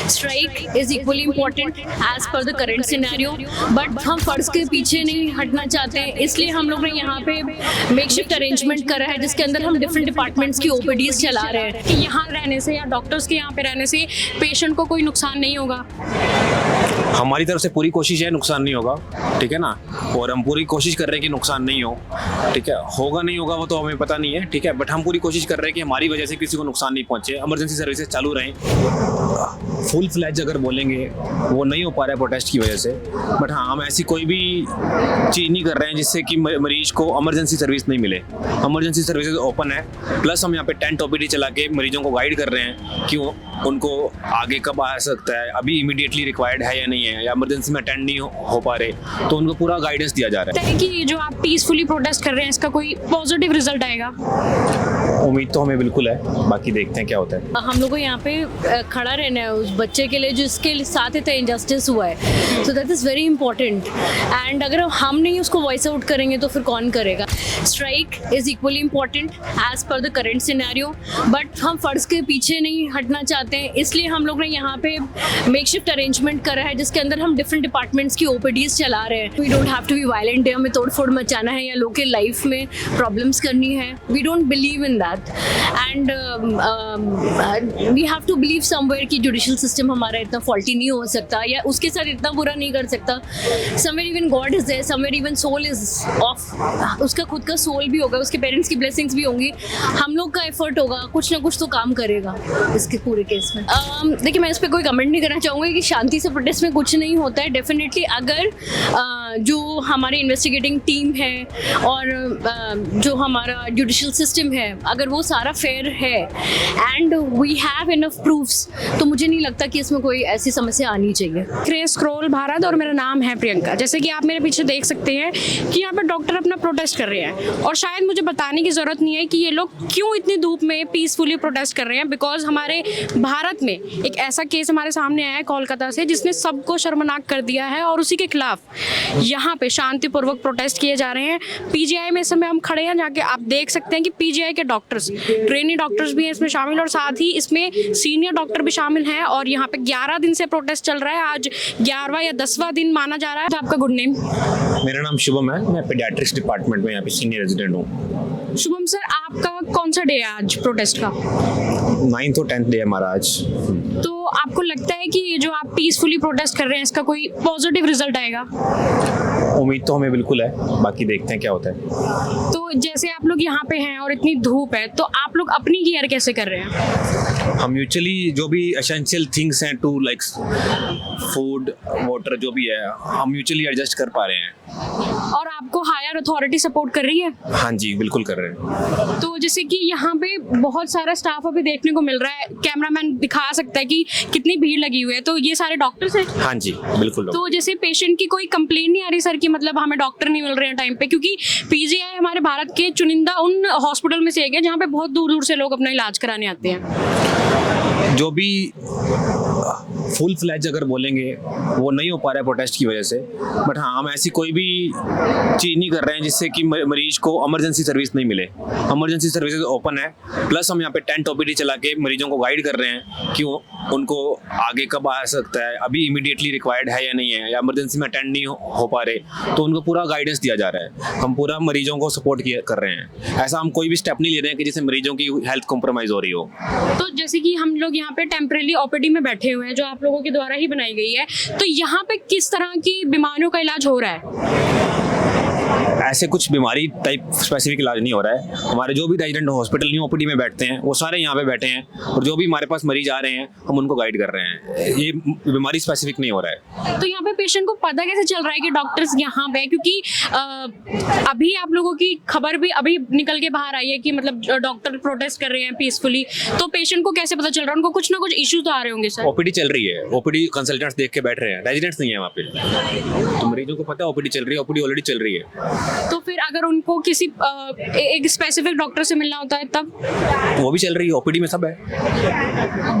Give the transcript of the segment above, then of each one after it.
Strike is equally important as per the current scenario, but हम फर्ज के पीछे नहीं हटना चाहते, इसलिए हम लोग ने यहाँ पे मेकशिफ्ट अरेंजमेंट करा है जिसके अंदर हम डिफरेंट डिपार्टमेंट्स की ओपीडीज चला रहे हैं कि यहाँ रहने से या डॉक्टर्स के यहाँ पे रहने से पेशेंट को कोई नुकसान नहीं होगा। हमारी तरफ से पूरी कोशिश है नुकसान नहीं होगा, ठीक है ना, और हम पूरी कोशिश कर रहे हैं कि नुकसान नहीं हो, ठीक है। होगा नहीं होगा वो तो हमें पता नहीं है, ठीक है, बट हम पूरी कोशिश कर रहे हैं कि हमारी वजह से किसी को नुकसान नहीं पहुंचे, इमरजेंसी सर्विसेज चालू रहें। फुल फ्लैज अगर बोलेंगे वो नहीं हो पा रहा है प्रोटेस्ट की वजह से, बट हाँ हम ऐसी कोई भी चीज़ नहीं कर रहे हैं जिससे कि मरीज को इमरजेंसी सर्विस नहीं मिले। इमरजेंसी सर्विसेज ओपन है, प्लस हम यहाँ पे टेंट ओपीडी चला के मरीजों को गाइड कर रहे हैं कि उनको आगे कब आ सकता है, अभी इमीडिएटली रिक्वायर्ड है या नहीं है, या इमरजेंसी में अटेंड नहीं हो पा रहे तो उनको पूरा गाइडेंस दिया जा रहा है। कि जो आप पीसफुली प्रोटेस्ट कर रहे हैं इसका कोई पॉजिटिव रिजल्ट आएगा? उम्मीद तो हमें बिल्कुल है, बाकी देखते हैं क्या होता है। हम लोग को यहाँ पे खड़ा रहना है उस बच्चे के लिए जिसके साथ इतना इंजस्टिस हुआ है, so that is very important. And अगर हम नहीं उसको वॉइस आउट करेंगे तो फिर कौन करेगा? Strike is equally important as per the current scenario, but हम फर्ज के पीछे नहीं हटना चाहते, इसलिए हम लोग ने यहाँ पे मेकशिफ्ट अरेंजमेंट करा है जिसके अंदर हम डिफरेंट डिपार्टमेंट्स की ओपीडीज चला रहे हैं। We don't have to be violent, हमें तोड़ फोड़ मचाना है या लोग के लाइफ में प्रॉब्लम्स करनी है। We don't believe in that and we have to believe somewhere कि जुडिशियल सिस्टम हमारा इतना फॉल्टी नहीं हो सकता या उसके साथ इतना बुरा नहीं कर सकता। Somewhere even God is there, somewhere even soul is off, उसका खुद का सोल भी होगा, उसके पेरेंट्स की ब्लेसिंग्स भी होंगी, हम लोग का एफर्ट होगा, कुछ ना कुछ तो काम करेगा इसके पूरे केस में। देखिए मैं इस पर कोई कमेंट नहीं करना चाहूँगी कि शांति से प्रोटेस्ट में कुछ नहीं होता है। डेफिनेटली अगर जो हमारी इन्वेस्टिगेटिंग टीम है और जो हमारा जुडिशियल सिस्टम है अगर वो सारा फेयर है and we have enough proofs, तो मुझे नहीं लगता कि इसमें कोई ऐसी समस्या आनी चाहिए। क्रेज स्क्रॉल भारत और मेरा नाम है प्रियंका। जैसे कि आप मेरे पीछे देख सकते हैं कि यहाँ पे डॉक्टर अपना प्रोटेस्ट कर रहे हैं और शायद मुझे बताने की ज़रूरत नहीं है कि ये लोग क्यों इतनी धूप में पीसफुली प्रोटेस्ट कर रहे हैं, बिकॉज हमारे भारत में एक ऐसा केस हमारे सामने आया है कोलकाता से जिसने सबको शर्मनाक कर दिया है और उसी के खिलाफ यहाँ पे शांतिपूर्वक प्रोटेस्ट किए जा रहे हैं। पीजीआई में इस समय हम खड़े हैं, जाके आप देख सकते हैं कि पीजीआई के डॉक्टर्स, ट्रेनी डॉक्टर्स भी हैं इसमें शामिल और साथ ही इसमें सीनियर डॉक्टर भी शामिल हैं और यहाँ पे 11 दिन से प्रोटेस्ट चल रहा है। आज 11वां या 10वां दिन माना जा रहा है। आपका गुड नेम? मेरा नाम शुभम है, मैं पीडियाट्रिक्स डिपार्टमेंट में यहाँ पे सीनियर रेजिडेंट हूँ। शुभम सर, आपका कौन सा डे है आज प्रोटेस्ट का? 9th और 10th डे है हमारा आज। तो आपको लगता है कि ये जो आप पीसफुली प्रोटेस्ट कर रहे हैं इसका कोई पॉजिटिव रिजल्ट आएगा? उम्मीद तो हमें बिल्कुल है, बाकी देखते हैं क्या होता है। तो जैसे आप लोग यहाँ पे हैं और इतनी धूप है तो आप लोग अपनी केयर कैसे कर रहे हैं? हम म्यूचुअली जो भी एसेंशियल थिंग्स हैं टू लाइक फूड वाटर जो भी है हम म्यूचुअली एडजस्ट कर पा रहे हैं। और आपको हायर अथॉरिटी सपोर्ट कर रही है? हाँ जी बिल्कुल कर रहे हैं। तो जैसे कि यहाँ पे बहुत सारा स्टाफ अभी देखने को मिल रहा है, कैमरामैन दिखा सकता है कि कितनी भीड़ लगी हुई है, तो ये सारे डॉक्टर्स हैं? हाँ जी बिल्कुल। तो जैसे पेशेंट की कोई कंप्लेंट नहीं आ रही सर कि मतलब हमें डॉक्टर नहीं मिल रहे हैं टाइम पे, क्योंकि पीजीआई हमारे भारत के चुनिंदा उन हॉस्पिटल में से एक है जहाँ पे बहुत दूर दूर से लोग अपना इलाज कराने आते हैं। जो भी फुल फ्लैज अगर बोलेंगे वो नहीं हो पा रहा है प्रोटेस्ट की वजह से, बट हाँ हम ऐसी कोई भी चीज़ नहीं कर रहे हैं जिससे कि मरीज को इमरजेंसी सर्विस नहीं मिले। इमरजेंसी सर्विसेज ओपन है, प्लस हम यहाँ पे टेंट ओपीडी चला के मरीजों को गाइड कर रहे हैं कि उनको आगे कब आ सकता है, अभी इमीडिएटली रिक्वायर्ड है या नहीं है, या इमरजेंसी में अटेंड नहीं हो पा रहे तो उनको पूरा गाइडेंस दिया जा रहा है। हम पूरा मरीजों को सपोर्ट कर रहे हैं, ऐसा हम कोई भी स्टेप नहीं ले रहे हैं कि जिससे मरीजों की हेल्थ कॉम्प्रोमाइज हो रही हो। तो जैसे कि हम लोग यहाँ पे टेम्परेरी ओपीडी में बैठे हुए हैं जो आप लोगों के द्वारा ही बनाई गई है, तो यहाँ पे किस तरह की बीमारियों का इलाज हो रहा है? ऐसे कुछ बीमारी टाइप स्पेसिफिक इलाज नहीं हो रहा है। हमारे जो भी रेजिडेंट हॉस्पिटल न्यू ओपीडी में बैठते हैं वो सारे यहाँ पे बैठे हैं और जो भी हमारे पास मरीज आ रहे हैं हम उनको गाइड कर रहे हैं। ये बीमारी स्पेसिफिक नहीं हो रहा है। तो यहाँ पे पेशेंट को पता कैसे चल रहा है कि डॉक्टर्स यहाँ पे, क्योंकि अभी आप लोगों की खबर भी अभी निकल के बाहर आई है कि मतलब डॉक्टर प्रोटेस्ट कर रहे हैं पीसफुली, तो पेशेंट को कैसे पता चल रहा है? उनको कुछ ना कुछ इश्यूज तो आ रहे होंगे सर। ओपीडी चल रही है, ओपीडी कंसल्टेंट्स देख के बैठ रहे हैं, रेजिडेंट्स नहीं है वहाँ पे, तो मरीजों को पता है ओपीडी चल रही है, ओपीडी ऑलरेडी चल रही है। तो फिर अगर उनको किसी एक स्पेसिफिक डॉक्टर से मिलना होता है तब? वो भी चल रही है, ओपीडी में सब है।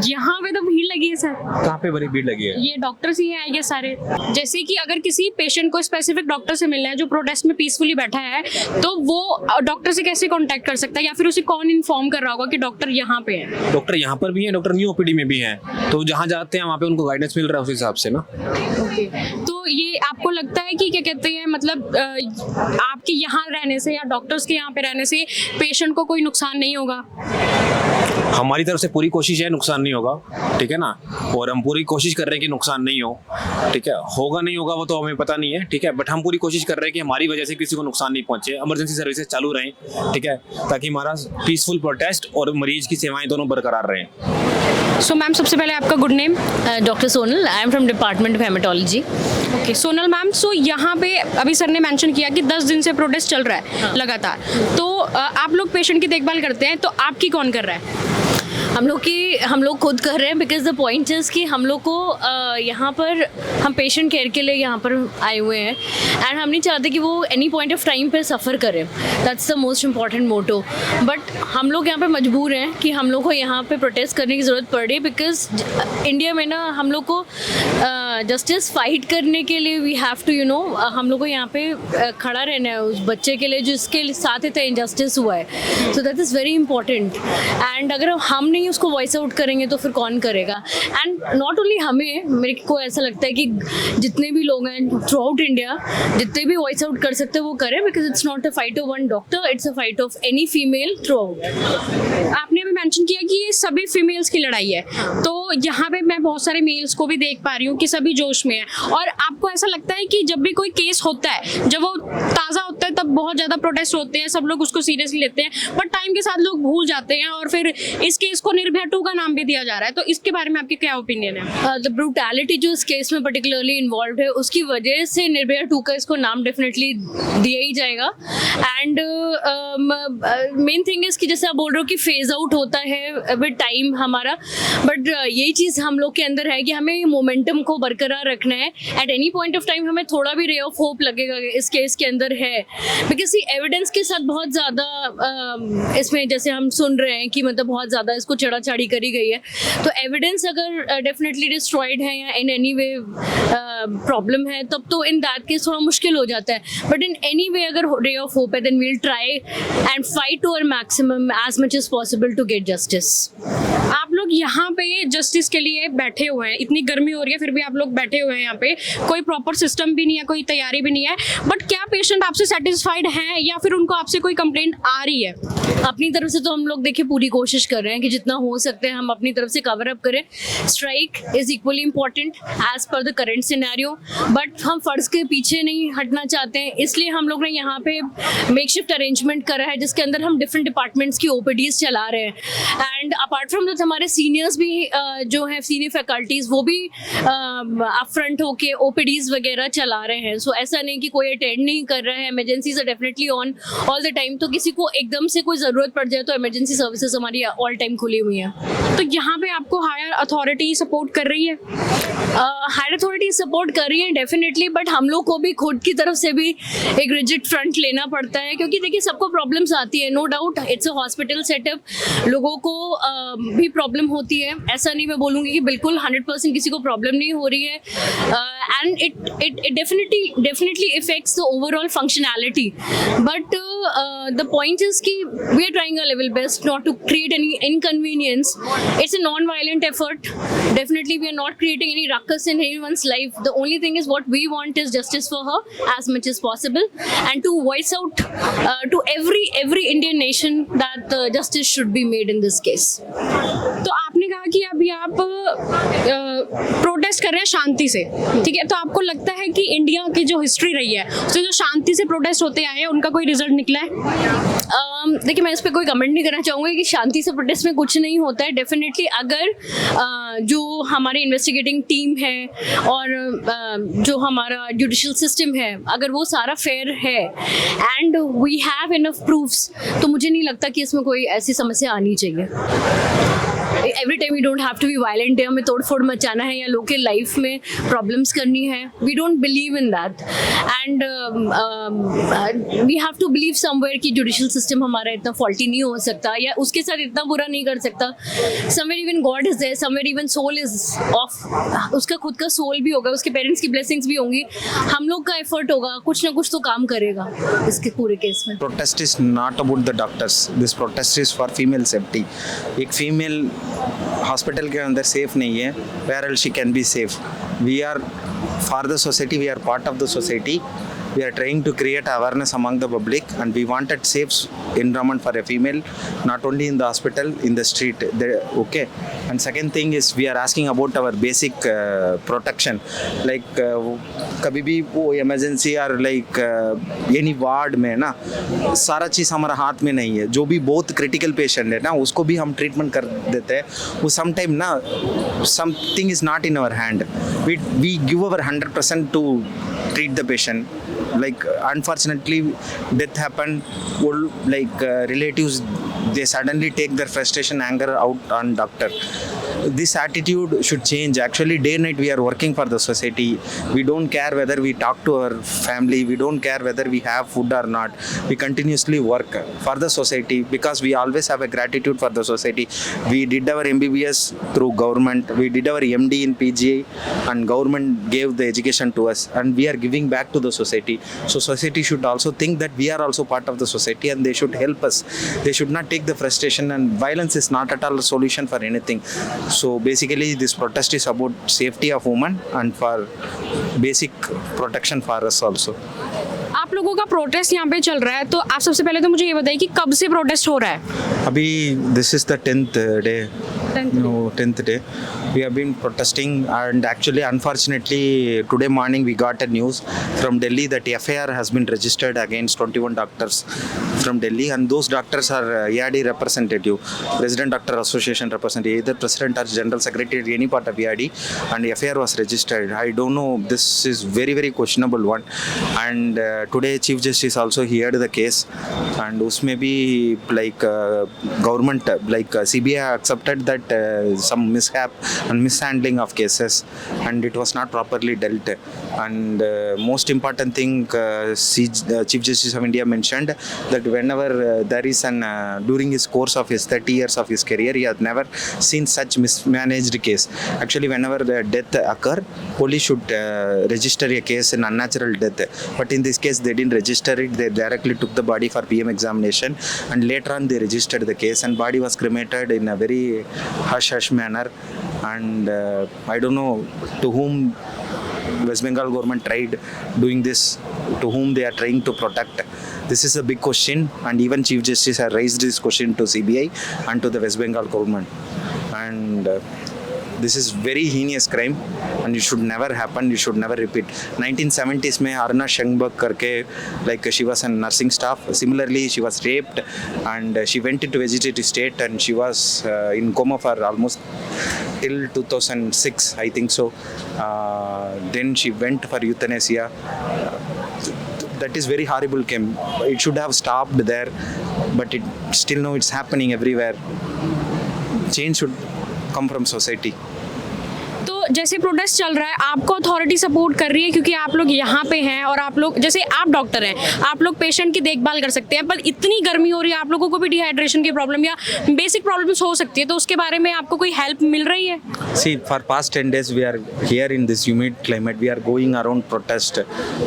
यहाँ पे तो भीड़ लगी है सर। कहाँ पे बड़ी भीड़ लगी है? ये डॉक्टर्स ही हैं आएंगे सारे। जैसे कि अगर किसी पेशेंट को स्पेसिफिक डॉक्टर से मिलना है जो प्रोटेस्ट में पीसफुली बैठा है, तो वो डॉक्टर से कैसे कांटेक्ट कर सकता है, या फिर उसे कौन इन्फॉर्म कर रहा होगा कि डॉक्टर यहाँ पे है? डॉक्टर यहाँ पर भी हैं, डॉक्टर न्यू ओपीडी में भी हैं, तो जहाँ जाते हैं वहाँ पे उनको गाइडेंस मिल रहा है उस हिसाब से ना। तो ये आपको लगता है कि क्या कहते हैं, मतलब आपके यहाँ रहने से या डॉक्टर्स के यहाँ पे रहने से पेशेंट को कोई नुकसान नहीं होगा? हमारी तरफ से पूरी कोशिश है नुकसान नहीं होगा, ठीक है ना, और हम पूरी कोशिश कर रहे हैं कि नुकसान नहीं हो, ठीक है। होगा नहीं होगा वो तो हमें पता नहीं है, ठीक है, बट हम पूरी कोशिश कर रहे हैं कि हमारी वजह से किसी को नुकसान नहीं पहुंचे, इमरजेंसी सर्विसेज चालू रहें, ठीक है, ताकि हमारा पीसफुल प्रोटेस्ट और मरीज की सेवाएं दोनों बरकरार रहें। सो मैम, सबसे पहले आपका good name? Doctor Sonal, I am from department of haematology. Okay Sonal ma'am, so यहाँ पे अभी सर ने मेंशन किया कि 10 दिन से प्रोटेस्ट चल रहा है लगातार, तो आप लोग पेशेंट की देखभाल करते हैं, तो आपकी कौन कर रहा है? हम लोग खुद कर रहे हैं, बिकॉज द पॉइंट इज़ कि हम लोग को यहाँ पर हम पेशेंट केयर के लिए यहाँ पर आए हुए हैं, एंड हम नहीं चाहते कि वो एनी पॉइंट ऑफ टाइम पे सफ़र करें। That's the most important motto. But हम लोग यहाँ पे मजबूर हैं कि हम लोग को यहाँ पे प्रोटेस्ट करने की ज़रूरत पड़ रही है, बिकॉज इंडिया में ना हम लोग को जस्टिस फाइट करने के लिए वी हैव टू हम लोग को यहाँ पे खड़ा रहना है उस बच्चे के लिए जिसके साथ इतना इनजस्टिस हुआ है। So that is very important, and अगर हम नहीं उसको वॉइस आउट करेंगे तो फिर कौन करेगा? एंड नॉट ओनली हमें, मेरे को ऐसा लगता है कि जितने भी लोग हैं थ्रू आउट इंडिया, जितने भी वॉइस आउट कर सकते हैं वो करें, because it's not a fight of one doctor, it's a fight of any female through out. आपने अभी मेंशन किया कि ये सभी फीमेल्स की लड़ाई है, तो यहाँ पे मैं बहुत सारे मेल्स को भी देख पा रही हूँ कि सभी जोश में है, और आपको ऐसा लगता है कि जब भी कोई केस होता है, जब वो ताज़ा होता है तब बहुत ज़्यादा प्रोटेस्ट होते हैं, सब लोग उसको सीरियसली लेते हैं, बट टाइम के साथ लोग भूल जाते हैं, और फिर इस केस को निर्भया 2 का नाम भी दिया जा रहा है, तो इसके बारे में आपकी क्या ओपिनियन है? द ब्रूटैलिटी जो इस केस में पर्टिकुलरली इन्वॉल्व है, उसकी वजह से निर्भया 2 का इसको नाम डेफिनेटली दिया ही जाएगा। एंड मेन थिंग इज कि जैसे आप बोल रहे हो कि फेज आउट होता है विद टाइम हमारा, बट यही चीज़ हम लोग के अंदर है कि हमें ये मोमेंटम को बरकरार रखना है। At any point of time हमें थोड़ा भी रे ऑफ होप लगेगा इस केस के अंदर है, बिकॉज एविडेंस के साथ बहुत ज़्यादा इसमें जैसे हम सुन रहे हैं कि मतलब बहुत ज़्यादा इसको चढ़ाचाड़ी करी गई है, तो एविडेंस अगर डेफिनेटली डिस्ट्रॉयड है या इन एनी वे प्रॉब्लम है, तब तो इन दैट केस थोड़ा मुश्किल हो जाता है। बट इन एनी वे अगर रे ऑफ होप है, then we'll try and fight to our maximum as much as possible to get justice. आप लोग यहाँ पे जस्टिस के लिए बैठे हुए हैं, इतनी गर्मी हो रही है फिर भी आप लोग बैठे हुए हैं यहाँ पे, कोई प्रॉपर सिस्टम भी नहीं है, कोई तैयारी भी नहीं है, बट क्या पेशेंट आपसे सेटिस्फाइड हैं या फिर उनको आपसे कोई कंप्लेंट आ रही है? अपनी तरफ से तो हम लोग देखिए पूरी कोशिश कर रहे हैं कि जितना हो सकते हैं हम अपनी तरफ से कवर अप करें। Strike is equally important as per the current scenario, but हम फर्ज के पीछे नहीं हटना चाहते हैं, इसलिए हम लोग ने यहाँ पे मेकशिफ्ट अरेंजमेंट करा है जिसके अंदर हम डिफरेंट डिपार्टमेंट्स की ओपीडीज चला रहे हैं। एंड अपार्ट फ्रॉम दैट हमारे सीनियर्स भी जो हैं सीनियर फैकल्टीज वो भी अप फ्रंट होके ओपीडीज वगैरह चला रहे हैं। सो ऐसा नहीं कि कोई अटेंड नहीं कर रहा है, emergencies are definitely on all the time, तो किसी को एकदम से कोई ज़रूरत पड़ जाए तो इमरजेंसी सर्विसेज हमारी ऑल टाइम खुली हुई हैं। तो यहाँ पे आपको हायर अथॉरिटी सपोर्ट कर रही है? हायर अथॉरिटी सपोर्ट कर रही है डेफिनेटली, बट हम लोग को भी खुद की तरफ से भी एक रिजिड फ्रंट लेना पड़ता है, क्योंकि देखिए सबको प्रॉब्लम्स आती है, no doubt it's a hospital setup, लोगों को भी प्रॉब्लम होती है, ऐसा नहीं मैं बोलूँगी कि बिल्कुल 100% किसी को प्रॉब्लम नहीं हो रही है, and it definitely affects the overall functionality, but the point is कि we are trying our level best not to create any inconvenience. It's a non-violent effort. Definitely, we are not creating any ruckus in anyone's life. The only thing is what we want is justice for her as much as possible, and to voice out to every Indian nation that justice should be made in this case. तो आपने कहा कि अभी आप protest कर रहे हैं शांति से, ठीक है, तो आपको लगता है कि इंडिया की जो हिस्ट्री रही है उससे जो शांति से प्रोटेस्ट होते आए हैं उनका कोई रिजल्ट निकला है? देखिए मैं इस पर कोई कमेंट नहीं करना चाहूँगी कि शांति से प्रोटेस्ट में कुछ नहीं होता है। डेफिनेटली अगर जो हमारी इन्वेस्टिगेटिंग टीम है और जो हमारा जुडिशियल सिस्टम है अगर वो सारा फेयर है and we have enough proofs, तो मुझे नहीं लगता कि इसमें कोई ऐसी समस्या आनी चाहिए। Every time we don't have to be violent है, हमें तोड़ फोड़ मचाना है या लोग के लाइफ में प्रॉब्लम्स करनी है. We don't believe in that and we have to believe somewhere कि जुडिशियल सिस्टम हमारा इतना फॉल्टी नहीं हो सकता या उसके साथ इतना बुरा नहीं कर सकता. Somewhere even God is there, somewhere even soul is off, उसका खुद का सोल भी होगा, उसके पेरेंट्स की ब्लेसिंग्स भी होंगी, हम लोग का एफर्ट होगा, कुछ ना कुछ तो काम करेगा इसके पूरे केस में. Protest is not about the doctors. This protest is for female safety. एक फीमेल हॉस्पिटल के अंदर सेफ नहीं है, where else she can be safe. We are for the society. We are part of the society. We are trying to create awareness among the public, and we wanted safe environment for a female, not only in the hospital, in the street. Okay. And second thing is we are asking about our basic protection. Like कभी भी वो emergency or like any ward में ना सारा चीज़ हमारा हाथ में नहीं है. जो भी बहुत critical patient है ना उसको भी हम treatment कर देते हैं. वो sometime ना something is not in our hand. We give our 100% to treat the patient. Like unfortunately death happened, like relatives, they suddenly take their frustration, anger out on doctor. This attitude should change. Actually day and night we are working for the society. We don't care whether we talk to our family, we don't care whether we have food or not. We continuously work for the society because we always have a gratitude for the society. We did our MBBS through government, we did our MD in PGI, and government gave the education to us, and we are giving back to the society. So society should also think that we are also part of the society, and they should help us. They should not take the frustration, and violence is not at all a solution for anything. So basically this protest is about safety of women and for basic protection for us also. आप लोगों का protest यहाँ पे चल रहा है, तो आप सबसे पहले तो मुझे ये बताइए कि कब से प्रोटेस्ट हो रहा है? अभी this is the 10th day. 10th day. We have been protesting, and actually unfortunately today morning we got a news from Delhi that FIR has been registered against 21 doctors from Delhi, and those doctors are EAD representative, Resident Doctor Association representative, either President or General Secretary, any part of EAD, and FIR was registered. I don't know, this is very very questionable one, and today Chief Justice also heard the case, and उसमें भी like government like CBI accepted that some mishap and mishandling of cases, and it was not properly dealt. And most important thing, Chief Justice of India mentioned that whenever there is an during his course of his 30 years of his career, he has never seen such mismanaged case. Actually whenever the death occur, police should register a case in unnatural death, but in this case they didn't register it. They directly took the body for PM examination, and later on they registered the case, and body was cremated in a very hush manner. And I don't know to whom West Bengal government tried doing this, to whom they are trying to protect. This is a big question, and even Chief Justice has raised this question to CBI and to the West Bengal government. And this is very heinous crime, and it should never happen, it should never repeat. 1970s में Arna Shengberg करके, like she was a nursing staff. Similarly she was raped, and she went into vegetative state, and she was in coma for almost till 2006 I think so. Then she went for euthanasia. That is very horrible crime. It should have stopped there, but it still now it's happening everywhere. Change should come from society. तो जैसे protest चल रहा है, आपको authority support कर रही है क्योंकि आप लोग यहाँ पे हैं, और आप लोग जैसे आप डॉक्टर हैं, आप लोग पेशेंट की देखभाल कर सकते हैं, पर इतनी गर्मी हो रही है, आप लोगों को भी डिहाइड्रेशन की प्रॉब्लम या बेसिक प्रॉब्लम्स हो सकती है, तो उसके बारे में आपको कोई हेल्प मिल रही है? See, for past 10 days we are here in this humid climate. We are going around protest.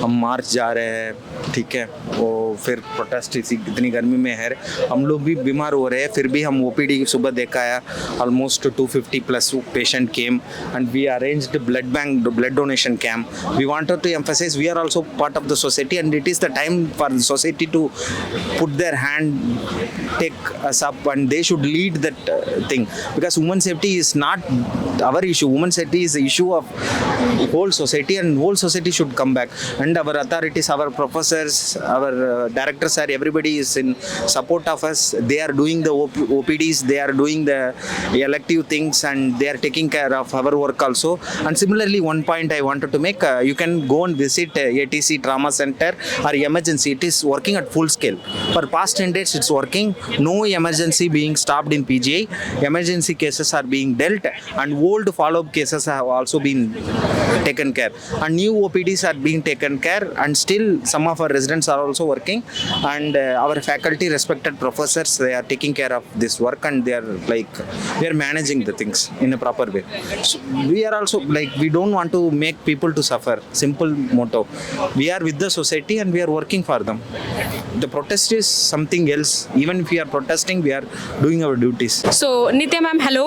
हम मार्च जा रहे हैं, ठीक है, वो फिर प्रोटेस्ट इतनी गर्मी में है, हम लोग भी बीमार हो रहे हैं, फिर भी हम OPD सुबह देखा है, almost 250 plus patient came, and we arranged blood donation camp. We wanted to emphasize we are also part of the society, and it is the time for the society to put their hand, take us up, and they should lead that thing, because women safety is not our issue. Women safety is the issue of whole society, and whole society should come back. And our authorities, our professors, our directors, everybody is in support of us. They are doing the OPDs, they are doing the elective things, and they are taking care of our work also. also. And similarly, one point I wanted to make, you can go and visit ATC trauma center or emergency. It is working at full scale. For past 10 days it's working. No emergency being stopped in PGI. Emergency cases are being dealt, and old follow-up cases have also been taken care, and new OPDs are being taken care, and still some of our residents are also working, and our faculty, respected professors, they are taking care of this work, and they are like, we are managing the things in a proper way. So we are also like, we don't want to make people to suffer. Simple motto, we are with the society and we are working for them. The protest is something else. Even if we are protesting, we are doing our duties. So Nitya ma'am hello,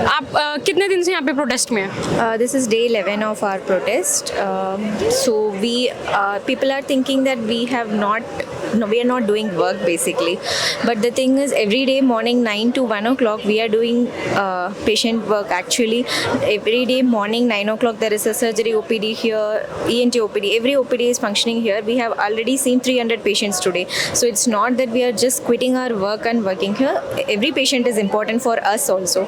आप कितने दिन से यहाँ पे protest में हैं? This is day 11 of our protest. So people are thinking that we are not doing work basically. But the thing is, every day morning 9 to 1 o'clock we are doing patient work actually. Every day morning 9 o'clock there is a surgery OPD here, ENT OPD. Every OPD is functioning here. We have already seen 300 patients today. So it's not that we are just quitting our work and working here. Every patient is important for us also.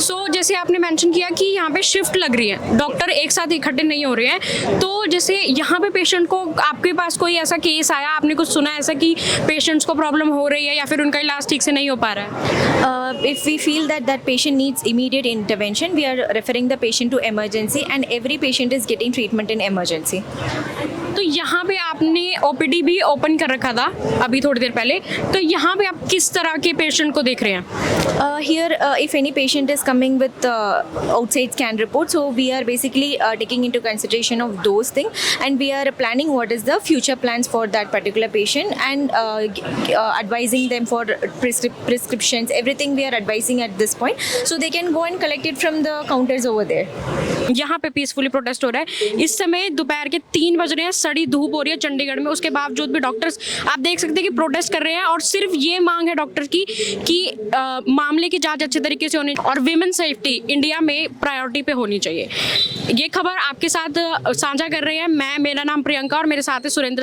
सो जैसे आपने mention किया कि यहाँ पे shift लग रही है, doctor एक साथ इकट्ठे नहीं हो रहे हैं, तो जैसे यहाँ पे पेशेंट को, आपके पास कोई ऐसा केस आया, आपने कुछ सुना ऐसा कि पेशेंट्स को प्रॉब्लम हो रही है या फिर उनका इलाज ठीक से नहीं हो पा रहा है? If we feel that that patient needs immediate intervention, we are referring the patient to emergency, and every patient is getting treatment in emergency. तो यहाँ पे आपने OPD भी ओपन कर रखा था अभी थोड़ी देर पहले, तो यहाँ पे आप किस तरह के पेशेंट को देख रहे हैं? Here, if any patient is coming with outside scan report, so we are basically taking into consideration of those things, and we are planning what is the future plans for that particular patient, and advising them for prescriptions, everything we are advising at this point, so they can go and collect it from the counters over there. यहाँ पे peacefully protest हो रहा है। इस समय दोपहर के 3 बज रहे हैं, सड़ी धूप हो रही है चंडीगढ़ में, उसके बावजूद भी डॉक्टर्स आप देख सकते हैं कि प्रोटेस्ट कर रहे हैं, और सिर्फ ये मांग है डॉक्टर की कि मामले की जांच अच्छे तरीके से होनी और विमेन सेफ्टी इंडिया में प्रायोरिटी पे होनी चाहिए। ये खबर आपके साथ साझा कर रहे हैं मैं, मेरा नाम प्रियंका और मेरे साथ है सुरेंद्र।